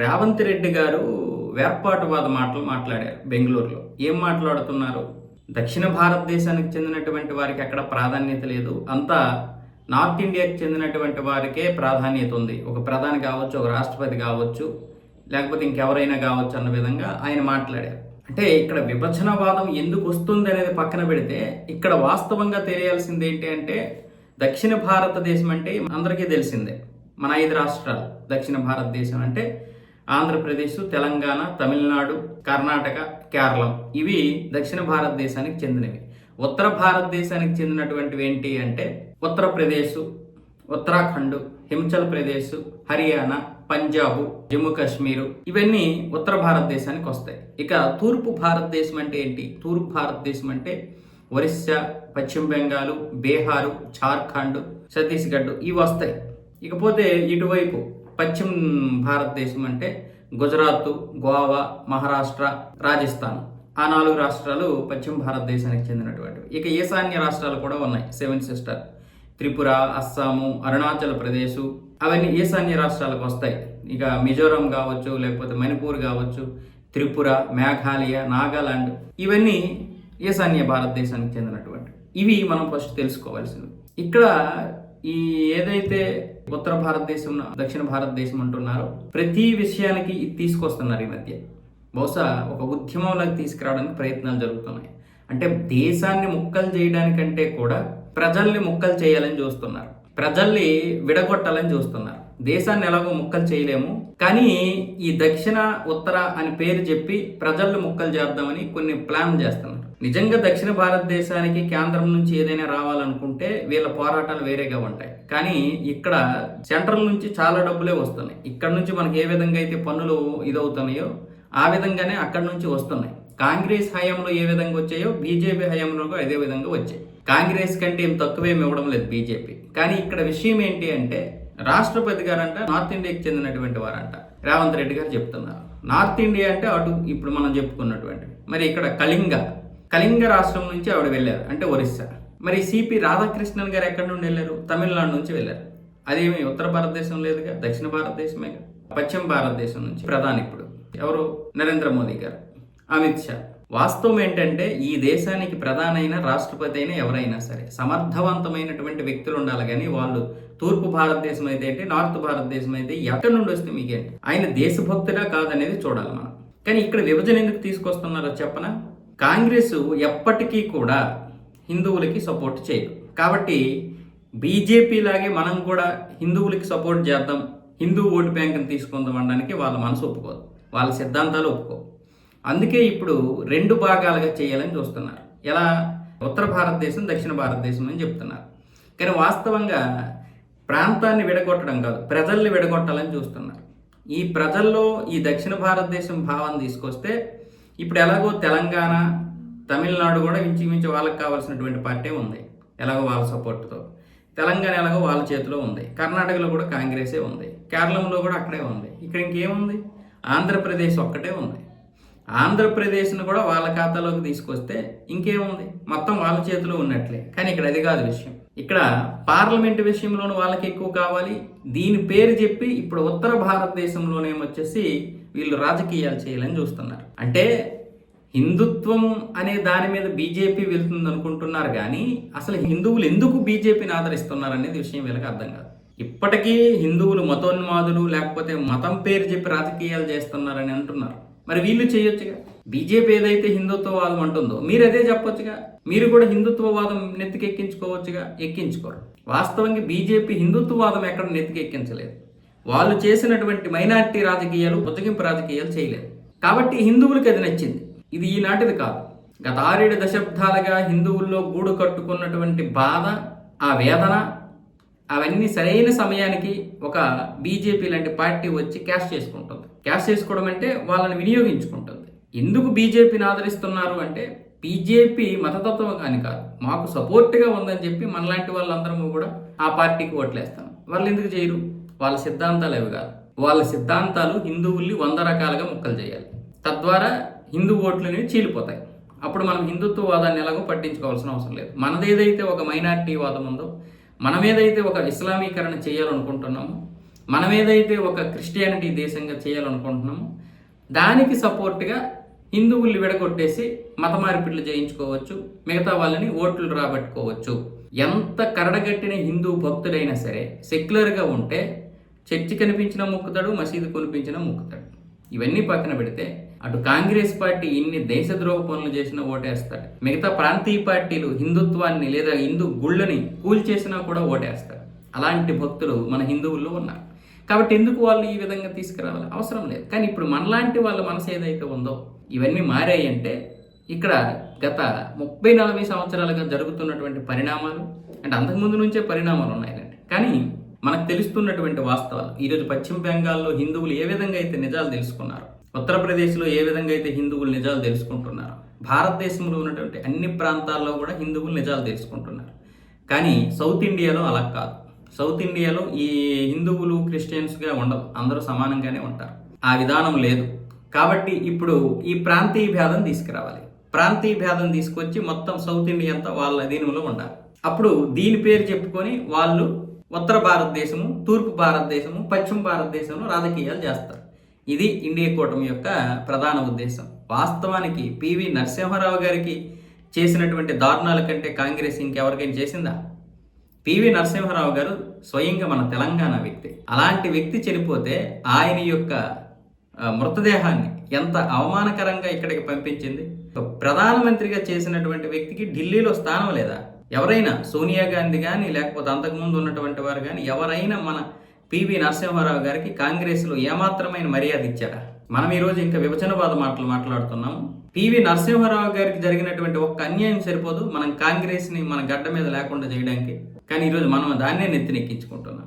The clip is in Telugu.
రేవంత్ రెడ్డి గారు వేర్పాటువాద మాటలు మాట్లాడారు బెంగళూరులో. ఏం మాట్లాడుతున్నారు? దక్షిణ భారతదేశానికి చెందినటువంటి వారికి ఎక్కడ ప్రాధాన్యత లేదు, అంతా నార్త్ ఇండియాకి చెందినటువంటి వారికే ప్రాధాన్యత ఉంది. ఒక ప్రధాని కావచ్చు, ఒక రాష్ట్రపతి కావచ్చు, లేకపోతే ఇంకెవరైనా కావచ్చు అన్న విధంగా ఆయన మాట్లాడారు. అంటే ఇక్కడ విభజనవాదం ఎందుకు వస్తుంది అనేది పక్కన పెడితే, ఇక్కడ వాస్తవంగా తెలియాల్సింది ఏంటి అంటే, దక్షిణ భారతదేశం అంటే అందరికీ తెలిసిందే. మన 5 రాష్ట్రాలు దక్షిణ భారతదేశం అంటే ఆంధ్రప్రదేశ్, తెలంగాణ, తమిళనాడు, కర్ణాటక, కేరళం. ఇవి దక్షిణ భారతదేశానికి చెందినవి. ఉత్తర భారతదేశానికి చెందినటువంటివి ఏంటి అంటే ఉత్తరప్రదేశ్, ఉత్తరాఖండ్, హిమాచల్ ప్రదేశ్, హర్యానా, పంజాబ్, జమ్మూ కాశ్మీరు, ఇవన్నీ ఉత్తర భారతదేశానికి వస్తాయి. ఇక తూర్పు భారతదేశం అంటే ఏంటి? తూర్పు భారతదేశం అంటే ఒరిస్సా, పశ్చిమ బెంగాల్, బీహారు, జార్ఖండ్, ఛత్తీస్గఢ్ ఇవి వస్తాయి. ఇకపోతే ఇటువైపు పశ్చిమ భారతదేశం అంటే గుజరాత్, గోవా, మహారాష్ట్ర, రాజస్థాన్. ఆ 4 రాష్ట్రాలు పశ్చిమ భారతదేశానికి చెందినటువంటివి. ఇక ఈశాన్య రాష్ట్రాలు కూడా ఉన్నాయి, 7 సిస్టర్, త్రిపుర, అస్సాము, అరుణాచల్ ప్రదేశ్, అవన్నీ ఈశాన్య రాష్ట్రాలకు వస్తాయి. ఇక మిజోరాం కావచ్చు, లేకపోతే మణిపూర్ కావచ్చు, త్రిపుర, మేఘాలయ, నాగాలాండ్, ఇవన్నీ ఈశాన్య భారతదేశానికి చెందినటువంటి. ఇవి మనం ఫస్ట్ తెలుసుకోవాల్సింది. ఇక్కడ ఈ ఏదైతే ఉత్తర భారతదేశం, దక్షిణ భారతదేశం అంటున్నారో ప్రతి విషయానికి ఇది తీసుకొస్తున్నారు ఈ మధ్య. బహుశా ఒక ఉద్యమంలోకి తీసుకురావడానికి ప్రయత్నాలు జరుగుతున్నాయి. అంటే దేశాన్ని ముక్కలు చేయడానికంటే కూడా ప్రజల్ని ముక్కలు చేయాలని చూస్తున్నారు, ప్రజల్ని విడగొట్టాలని చూస్తున్నారు. దేశాన్ని ఎలాగో ముక్కలు చేయలేము, కానీ ఈ దక్షిణ ఉత్తర అని పేరు చెప్పి ప్రజల్ని ముక్కలు చేద్దామని కొన్ని ప్లాన్ చేస్తున్నారు. నిజంగా దక్షిణ భారతదేశానికి కేంద్రం నుంచి ఏదైనా రావాలనుకుంటే వీళ్ళ పోరాటాలు వేరేగా ఉంటాయి. కానీ ఇక్కడ సెంట్రల్ నుంచి చాలా డబ్బులే వస్తున్నాయి. ఇక్కడ నుంచి మనకి ఏ విధంగా అయితే పన్నులు ఇదవుతున్నాయో ఆ విధంగానే అక్కడ నుంచి వస్తున్నాయి. కాంగ్రెస్ హయాంలో ఏ విధంగా వచ్చాయో బీజేపీ హయాంలో అదే విధంగా వచ్చాయి. కాంగ్రెస్ కంటే ఏం తక్కువేమి ఇవ్వడం లేదు బీజేపీ. కానీ ఇక్కడ విషయం ఏంటి అంటే, రాష్ట్రపతి గారంట నార్త్ ఇండియాకి చెందినటువంటి వారంట. రేవంత్ రెడ్డి గారు చెప్తున్నారు. నార్త్ ఇండియా అంటే అటు ఇప్పుడు మనం చెప్పుకున్నటువంటి. మరి ఇక్కడ కళింగ రాష్ట్రం నుంచి ఆవిడ వెళ్ళారు, అంటే ఒరిస్సా. మరి సిపి రాధాకృష్ణన్ గారు ఎక్కడి నుండి వెళ్ళారు? తమిళనాడు నుంచి వెళ్ళారు. అదేమి ఉత్తర భారతదేశం లేదుగా, దక్షిణ భారతదేశమే. పశ్చిమ భారతదేశం నుంచి ప్రధాని ఇప్పుడు ఎవరు? నరేంద్ర మోదీ గారు, అమిత్ షా. వాస్తవం ఏంటంటే, ఈ దేశానికి ప్రధానైన రాష్ట్రపతి అయినా ఎవరైనా సరే సమర్థవంతమైనటువంటి వ్యక్తులు ఉండాలి. కానీ వాళ్ళు తూర్పు భారతదేశం అయితే ఏంటి, నార్త్ భారతదేశం అయితే ఎక్కడి నుండి వస్తే మీకేంటి? ఆయన దేశభక్తుడా కాదనేది చూడాలి మనం. కానీ ఇక్కడ విభజన ఎందుకు తీసుకొస్తున్నారో చెప్పనా? కాంగ్రెస్ ఎప్పటికీ కూడా హిందువులకి సపోర్ట్ చేయదు. కాబట్టి బీజేపీ లాగే మనం కూడా హిందువులకి సపోర్ట్ చేద్దాం, హిందూ ఓటు బ్యాంకుని తీసుకుందాం అనడానికి వాళ్ళ మనసు ఒప్పుకోదు, వాళ్ళ సిద్ధాంతాలు ఒప్పుకోవు. అందుకే ఇప్పుడు 2 భాగాలుగా చేయాలని చూస్తున్నారు. ఎలా? ఉత్తర భారతదేశం, దక్షిణ భారతదేశం అని చెప్తున్నారు. కానీ వాస్తవంగా ప్రాంతాన్ని విడగొట్టడం కాదు, ప్రజల్ని విడగొట్టాలని చూస్తున్నారు. ఈ ప్రజల్లో ఈ దక్షిణ భారతదేశం భావం తీసుకొస్తే ఇప్పుడు ఎలాగో తెలంగాణ, తమిళనాడు కూడా ఇంచుమించు వాళ్ళకి కావాల్సినటువంటి పార్టీ ఉంది, ఎలాగో వాళ్ళ సపోర్ట్తో. తెలంగాణ ఎలాగో వాళ్ళ చేతిలో ఉంది, కర్ణాటకలో కూడా కాంగ్రెసే ఉంది, కేరళంలో కూడా అక్కడే ఉంది. ఇక్కడ ఇంకేముంది? ఆంధ్రప్రదేశ్ ఒక్కటే ఉంది. ఆంధ్రప్రదేశ్ను కూడా వాళ్ళ ఖాతాలోకి తీసుకొస్తే ఇంకేముంది? మొత్తం వాళ్ళ చేతిలో ఉన్నట్లే. కానీ ఇక్కడ అది కాదు విషయం. ఇక్కడ పార్లమెంటు విషయంలోనూ వాళ్ళకి ఎక్కువ కావాలి. దీని పేరు చెప్పి ఇప్పుడు ఉత్తర భారతదేశంలోనేమొచ్చేసి వీళ్ళు రాజకీయాలు చేయాలని చూస్తున్నారు. అంటే హిందుత్వం అనే దాని మీద బీజేపీ వెళ్తుంది అనుకుంటున్నారు, కానీ అసలు హిందువులు ఎందుకు బీజేపీని ఆదరిస్తున్నారు అనేది విషయం వీళ్ళకి అర్థం కాదు. ఇప్పటికీ హిందువులు మతోన్మాదులు, లేకపోతే మతం పేరు చెప్పి రాజకీయాలు చేస్తున్నారని అంటున్నారు. మరి వీళ్ళు చేయొచ్చుగా. బీజేపీ ఏదైతే హిందుత్వవాదం అంటుందో మీరు అదే చెప్పొచ్చుగా. మీరు కూడా హిందుత్వవాదం నెత్తికెక్కించుకోవచ్చుగా. ఎక్కించుకోరు. వాస్తవంగా బీజేపీ హిందుత్వవాదం ఎక్కడ నెత్తికెక్కించలేదు. వాళ్ళు చేసినటువంటి మైనారిటీ రాజకీయాలు, బుజ్జగింపు రాజకీయాలు చేయలేదు. కాబట్టి హిందువులకు అది నచ్చింది. ఇది ఈనాటిది కాదు. గత 6-7 దశాబ్దాలుగా హిందువుల్లో గూడు కట్టుకున్నటువంటి బాధ, ఆ వేదన, అవన్నీ సరైన సమయానికి ఒక బీజేపీ లాంటి పార్టీ వచ్చి క్యాష్ చేసుకుంటుంది. క్యాష్ చేసుకోవడం అంటే వాళ్ళని వినియోగించుకుంటుంది. ఎందుకు బీజేపీని ఆదరిస్తున్నారు అంటే, బీజేపీ మతతత్వం అని కాదు, మాకు సపోర్ట్గా ఉందని చెప్పి మనలాంటి వాళ్ళందరము కూడా ఆ పార్టీకి ఓట్లేస్తాం. వాళ్ళు ఎందుకు చేయరు? వాళ్ళ సిద్ధాంతాలు అవి కాదు. వాళ్ళ సిద్ధాంతాలు హిందువుల్ని 100 రకాలుగా ముక్కలు చేయాలి. తద్వారా హిందూ ఓట్లు అనేవి చీలిపోతాయి. అప్పుడు మనం హిందుత్వవాదాన్ని ఎలాగో పట్టించుకోవాల్సిన అవసరం లేదు. మనదేదైతే ఒక మైనారిటీ వాదం ఉందో, మనం ఏదైతే ఒక ఇస్లామీకరణ చేయాలనుకుంటున్నామో, మనం ఏదైతే ఒక క్రిస్టియానిటీ దేశంగా చేయాలనుకుంటున్నామో దానికి సపోర్ట్గా హిందువుల్ని విడగొట్టేసి మత మార్పిడులు చేయించుకోవచ్చు, మిగతా వాళ్ళని ఓట్లు రాబట్టుకోవచ్చు. ఎంత కరడగట్టిన హిందూ భక్తుడైనా సరే సెక్యులర్గా ఉంటే చర్చి కనిపించినా మొక్కుతాడు, మసీదు కొనిపించినా మొక్కుతాడు. ఇవన్నీ పక్కన పెడితే అటు కాంగ్రెస్ పార్టీ ఇన్ని దేశద్రోహ పనులు చేసినా ఓటేస్తాడు, మిగతా ప్రాంతీయ పార్టీలు హిందుత్వాన్ని లేదా హిందూ గుళ్ళని కూల్చేసినా కూడా ఓటేస్తాడు. అలాంటి భక్తులు మన హిందువుల్లో ఉన్నారు. కాబట్టి ఎందుకు వాళ్ళు ఈ విధంగా తీసుకురావాలి? అవసరం లేదు. కానీ ఇప్పుడు మనలాంటి వాళ్ళ మనసు ఏదైతే ఉందో ఇవన్నీ మారాయంటే ఇక్కడ గత 30-40 సంవత్సరాలుగా జరుగుతున్నటువంటి పరిణామాలు అంటే అంతకుముందు నుంచే పరిణామాలు ఉన్నాయండి. కానీ మనకు తెలుస్తున్నటువంటి వాస్తవాలు ఈరోజు పశ్చిమ బెంగాల్లో హిందువులు ఏ విధంగా అయితే నిజాలు తెలుసుకున్నారు, ఉత్తరప్రదేశ్లో ఏ విధంగా అయితే హిందువులు నిజాలు తెలుసుకుంటున్నారు, భారతదేశంలో ఉన్నటువంటి అన్ని ప్రాంతాల్లో కూడా హిందువులు నిజాలు తెలుసుకుంటున్నారు. కానీ సౌత్ ఇండియాలో అలా కాదు. సౌత్ ఇండియాలో ఈ హిందువులు క్రిస్టియన్స్గా ఉండవు, అందరూ సమానంగానే ఉంటారు. ఆ విధానం లేదు. కాబట్టి ఇప్పుడు ఈ ప్రాంతీయ భేదం తీసుకురావాలి. ప్రాంతీయ భేదం తీసుకొచ్చి మొత్తం సౌత్ ఇండియా అంతా వాళ్ళ అధీనంలో ఉండాలి. అప్పుడు దీని పేరు చెప్పుకొని వాళ్ళు ఉత్తర భారతదేశము, తూర్పు భారతదేశము, పశ్చిమ భారతదేశంలో రాజకీయాలు చేస్తారు. ఇది ఇండియా కూటమి యొక్క ప్రధాన ఉద్దేశం. వాస్తవానికి పివి నరసింహారావు గారికి చేసినటువంటి దారుణాల కంటే కాంగ్రెస్ ఇంకెవరికైనా చేసిందా? పివి నరసింహారావు గారు స్వయంగా మన తెలంగాణ వ్యక్తి. అలాంటి వ్యక్తి చనిపోతే ఆయన యొక్క మృతదేహాన్ని ఎంత అవమానకరంగా ఇక్కడికి పంపించింది. ప్రధానమంత్రిగా చేసినటువంటి వ్యక్తికి ఢిల్లీలో స్థానం లేదా? ఎవరైనా సోనియా గాంధీ కానీ లేకపోతే అంతకుముందు ఉన్నటువంటి వారు కానీ ఎవరైనా మన పివి నరసింహారావు గారికి కాంగ్రెస్లో ఏమాత్రమైన మర్యాద ఇచ్చారా? మనం ఈరోజు ఇంకా విభజనవాద మాటలు మాట్లాడుతున్నాము. పివి నరసింహారావు గారికి జరిగినటువంటి ఒక్క అన్యాయం సరిపోదు మనం కాంగ్రెస్ని మన గడ్డ మీద లేకుండా చేయడానికి. కానీ ఈరోజు మనం దాన్నే నెత్తినెక్కించుకుంటున్నాం.